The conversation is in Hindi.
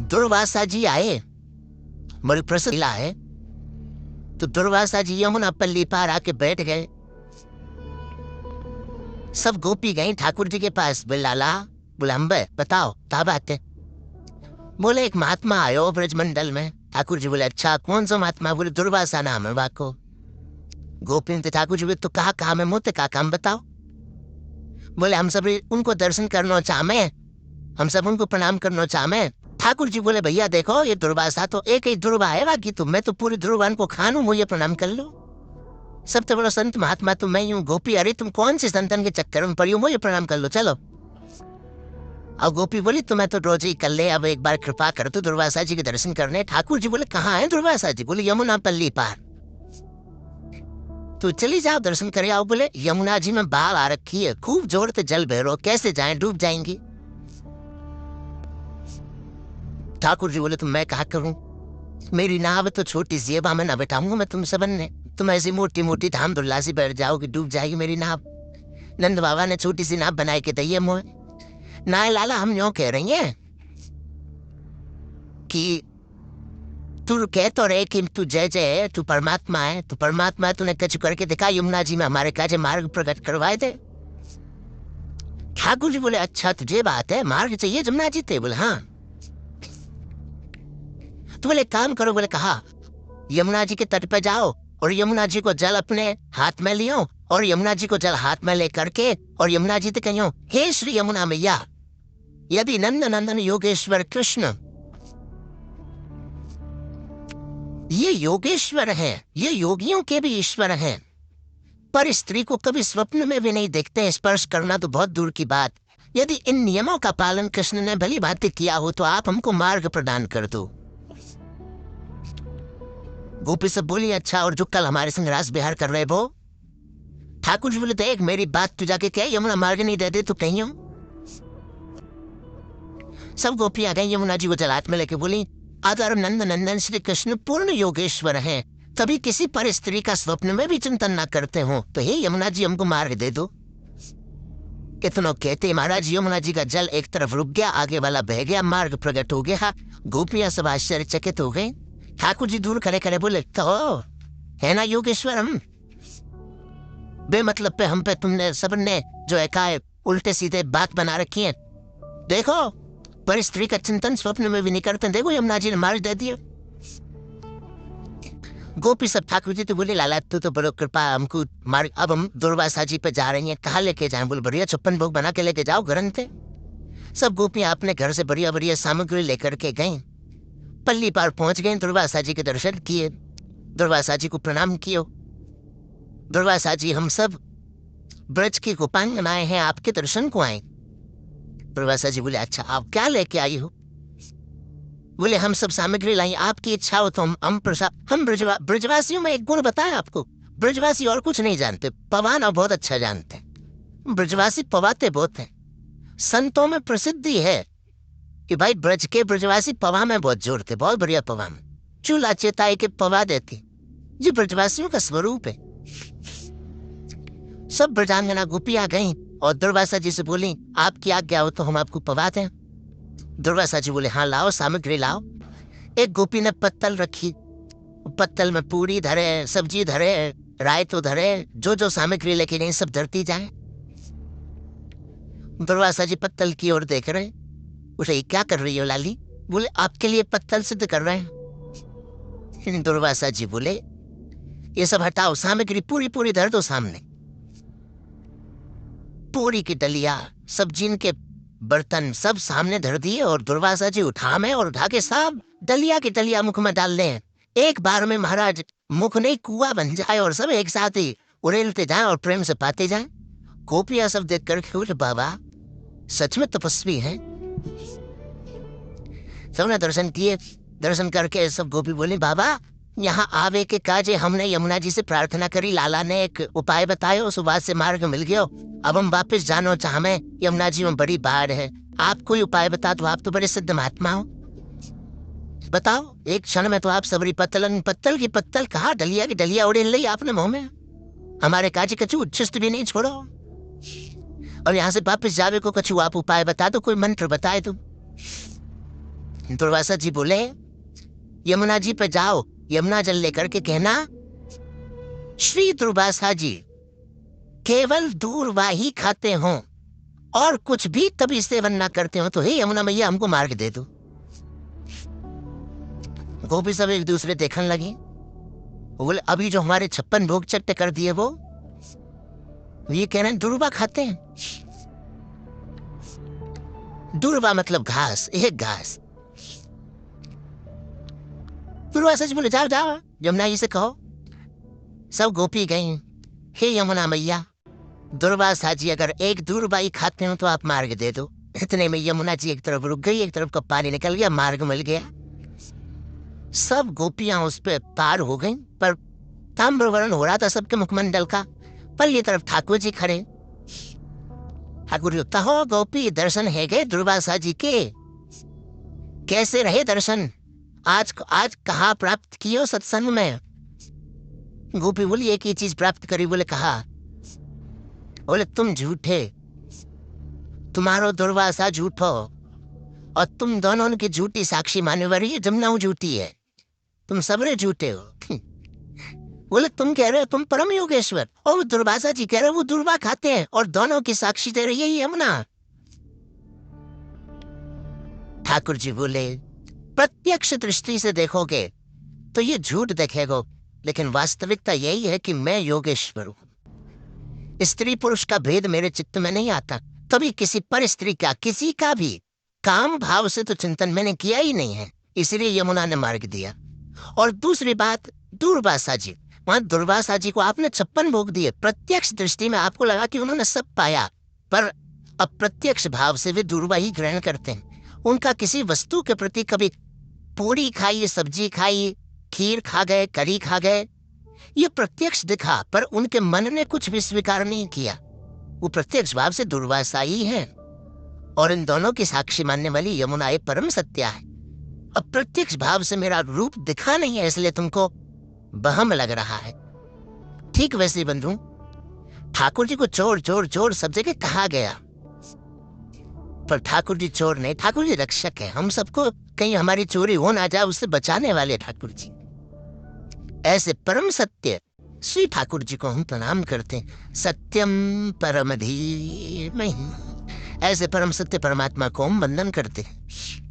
दुर्वासा जी आए, बड़ी प्रसिद्ध है। तो दुर्वासा जी यमुना पल्ली पार आके बैठ गए। सब गोपी गई ठाकुर जी के पास। बोले लाला, बोले अम्बे बताओ क्या बात है। बोले एक महात्मा आयो ब्रजमंडल में। ठाकुर जी बोले अच्छा कौन सा महात्मा। बोले दुर्वासा नाम है वाको। गोपी ने ठाकुर जी बोले तो कहा काम है मुझे का काम बताओ। बोले हम सब उनको दर्शन करना चाहे, हम सब उनको प्रणाम करना चाहे। ठाकुर जी बोले भैया देखो ये दुर्वासा तो एक ही दुर्वा है, बाकी तुम मैं तो पूरी दुर्वान को खानू, मुझे प्रणाम कर लो। सबसे बड़ा संत महात्मा तो मैं हूँ। गोपी अरे तुम कौन से संतन के चक्कर में पड़ी हो, मुझे प्रणाम कर लो चलो। अब गोपी बोली तो मैं तो रोज ही कर ले, अब एक बार कृपा कर तो दुर्वासा जी के दर्शन करने। ठाकुर जी बोले कहाँ है दुर्वासा जी। बोले यमुना पल्ली पार। तो चली जाओ दर्शन करे आओ। बोले यमुना जी में बाढ़ आ रखी है, खूब जोर से जल बह रहा, कैसे जाएं, डूब जाएंगी। ठाकुर जी बोले तो मैं कहा करूं, मेरी नाव तो छोटी सी है, मैं न बैठाऊंगा मैं तुम सबन ने। तुम ऐसी मोटी मोटी धाम धुल्ला सी बैठ जाओगी, डूब जाएगी मेरी नाव। नंद बाबा ने छोटी सी नाव बनाए के दी है मोह। ना लाला हम यूं कह रही हैं कि तू कह तो रहे कि तू जय जय है, तू परमात्मा है, तू परमात्मा है, तूने कछु करके दिखा यमुना जी में हमारे काजे मार्ग प्रकट करवाए थे। ठाकुर जी बोले अच्छा तुझे बात है, मार्ग चाहिए यमुना जी थे। बोले हाँ। तो बोले काम करो। बोले कहा यमुना जी के तट पे जाओ और यमुना जी को जल अपने हाथ में लियो, और यमुना जी को जल हाथ में ले करके और यमुना जी से कहियो हे श्री यमुना मैया, यदि नंद नंदन योगेश्वर कृष्ण ये योगेश्वर हैं, ये योगियों के भी ईश्वर हैं, पर स्त्री को कभी स्वप्न में भी नहीं देखते, स्पर्श करना तो बहुत दूर की बात। यदि इन नियमों का पालन कृष्ण ने भली भांति किया हो तो आप हमको मार्ग प्रदान कर दो। गोपी सब बोली अच्छा और जो कल हमारे संग रास बिहार कर रहे वो। ठाकुर जी बोले देख मेरी बात तू जाके कह, यमुना मार्ग नहीं दे दे तो कहियो। सब गोपी आ गई यमुना जी को जलात में लेके बोली अगर नंद नंदन श्री कृष्ण पूर्ण योगेश्वर हैं, कभी किसी पर स्त्री का स्वप्न में भी चिंतन न करते हो, तो हे यमुना जी हमको मार्ग दे दो। इतना कहते महाराज यमुना जी का जल एक तरफ रुक गया, आगे वाला बह गया, मार्ग प्रकट हो गया। गोपियां सब आश्चर्यचकित हो गए। ठाकुर जी दूर खड़े खड़े बोले तो है ना योगेश्वर हम बेमतलब पे हम पे तुमने सबने जो है उल्टे सीधे बात बना रखी है। देखो पर स्त्री का चिंतन स्वप्न में भी नहीं करते, देखो यमुना जी ने मार्ग दे दिया। गोपी सब ठाकुर जी तो बोले लाला तू तो बड़ो कृपा हमको मार्ग, अब हम दुर्वासा जी पे जा रही हैं, कहाँ लेके जाएं। बोले बढ़िया 56 भोग बना के लेके जाओ घर थे। सब गोपियां अपने घर से बढ़िया बढ़िया सामग्री लेकर के गई। पल्ली पार पहुंच गए, दुर्वासा जी के दर्शन किए, दुर्वासा जी को प्रणाम किए। दुर्वासा जी हम सब ब्रज की गोपांगन आए हैं, आपके दर्शन को आए। दुर्वासा जी बोले अच्छा आप क्या लेके आई हो। बोले हम सब सामग्री लाई, आपकी इच्छा हो तो हम प्रसाद। हम ब्रजवासियों में एक गुण बताया आपको, ब्रजवासी और कुछ नहीं जानते, पवाना बहुत अच्छा जानते हैं। ब्रजवासी पवाते बहुत हैं, संतों में प्रसिद्धि है कि भाई ब्रज के ब्रजवासी पवा में बहुत जोर थे, बहुत बढ़िया पवा में चूल्हा चेताई के पवा देती, ये ब्रजवासियों का स्वरूप है। सब ब्रजांगना गोपियां गई और दुर्वासा जी से बोली आपकी आज्ञा हो तो हम आपको पवा दें। दुर्वासा जी बोले हाँ लाओ सामग्री लाओ। एक गोपी ने पत्तल रखी, पत्तल में पूरी धरे, सब्जी धरे, रायतो धरे, जो सामग्री लेके गई सब धरती जाए। दुर्वासा जी पत्तल की ओर देख रहे, बोले क्या कर रही हो लाली। बोले आपके लिए पत्तल सिद्ध कर रहे हैं। दुर्वासा जी बोले ये सब हटाओ, सामग्री पूरी पूरी धर दो सामने। पूरी की डलिया, सब्जी के बर्तन सब सामने धर दिए और दुर्वासा जी उठा में और उठा के सब डलिया की डलिया मुख में डाल दें। एक बार में महाराज मुख नहीं कुआं बन जाए और सब एक साथ ही उड़ेलते जाए और प्रेम से पाते जाए। गोपियां सब देख कर बोले बाबा सच में तपस्वी हैं। सबने दर्शन किए, दर्शन करके सब गोपी बोली बाबा यहाँ आवे के काजे हमने यमुना जी से प्रार्थना करी, लाला ने एक उपाय बताया, उस बात से मार्ग मिल गया। अब हम वापस जानो चाहे, यमुना जी में बड़ी बाढ़ है, आप कोई उपाय बता दो, आप तो बड़े सिद्ध महात्मा हो, बताओ। एक क्षण में तो आप सबरी पत्तल की पत्तल कहा, डलिया की डलिया उड़ेल ली आपने मुंह में, हमारे काजी कछु उच्छिष्ट भी नहीं छोड़ो। और यहाँ से वापस जावे को कछु आप उपाय बता दो, कोई मंत्र बताए तुम। दुर्वासा जी बोले, यमुना जी पे जाओ, यमुना जल लेकर के कहना, श्री दुर्वासा जी केवल दूरवा ही खाते हो और कुछ भी कभी सेवन ना करते हो, तो हे यमुना मैया हमको मार्ग दे दो। गोपी सब एक दूसरे देखने लगे। वो बोले, अभी जो हमारे 56 भोग चट्ट कर दिए वो ये कह रहे हैं दुर्वा खाते हैं। दुर्वा मतलब घास, एक घास। दुर्वासा जी बोले, जाओ जाओ यमुना जी से कहो। सब गोपी गई, हे यमुना मैया दुर्वासा जी अगर एक दूरबाई खाते हो तो आप मार्ग दे दो। इतने में यमुना जी एक तरफ रुक गई, एक तरफ का पानी निकल गया, मार्ग मिल गया। सब गोपियां उस पे पार हो गईं, पर ताम्रवर्ण हो रहा था सबके मुखमंडल का। पर ये तरफ ठाकुर जी खड़े। ठाकुर जी, कहो गोपी दर्शन है गए दुर्वासा जी के, कैसे रहे दर्शन? आज आज कहाँ प्राप्त कियो सत्संग में? गोपी बोली, एक ही चीज प्राप्त करी। बोले, कहा? बोले, तुम झूठे, तुम्हारो दुर्वासा झूठो, और तुम दोनों की झूठी साक्षी माने वाली जमुना झूठी है, तुम सबरे झूठे हो। बोले, तुम कह रहे हो तुम परम योगेश्वर, और वो दुर्वासा जी कह रहे हो वो दुर्वा खाते हैं, और दोनों की साक्षी दे रही है यमुना। ठाकुर जी बोले, प्रत्यक्ष दृष्टि से देखोगे तो ये झूठ देखेगो, लेकिन वास्तविकता यही है कि मैं योगेश्वर हूं। स्त्री पुरुष का भेद मेरे चित्त में नहीं आता, कभी किसी पर स्त्री का किसी का भी काम भाव से तो चिंतन मैंने किया ही नहीं है, इसलिए यमुना ने मार्ग दिया। और दूसरी बात, दुर्वासा जी, वहां दुर्वासा जी को आपने 56 भोग दिए, प्रत्यक्ष दृष्टि में आपको लगा कि उन्होंने सब पाया, पर अप्रत्यक्ष भाव से वे दुर्वा ही ग्रहण करते हैं। उनका किसी वस्तु के प्रति कभी पूरी खाई, सब्जी खाई, खीर खा गए, करी खा गए, ये प्रत्यक्ष दिखा, पर उनके मन ने कुछ भी स्वीकार नहीं किया। वो प्रत्यक्ष भाव से दुर्वासा ही है, और इन दोनों की साक्षी मानने वाली यमुना एक परम सत्या है। अप्रत्यक्ष भाव से मेरा रूप दिखा नहीं है, इसलिए तुमको बहम लग रहा है। ठीक वैसे ही बंधु, ठाकुर जी को चोर चोर चोर सब जगह कहा गया, पर ठाकुर जी चोर नहीं, ठाकुर जी रक्षक है। हम सबको कहीं हमारी चोरी हो ना जाए उससे बचाने वाले ठाकुर जी। ऐसे परम सत्य श्री ठाकुर जी को हम प्रणाम करते हैं। सत्यम परम धीमहि, ऐसे परम सत्य परमात्मा को हम वंदन करते हैं।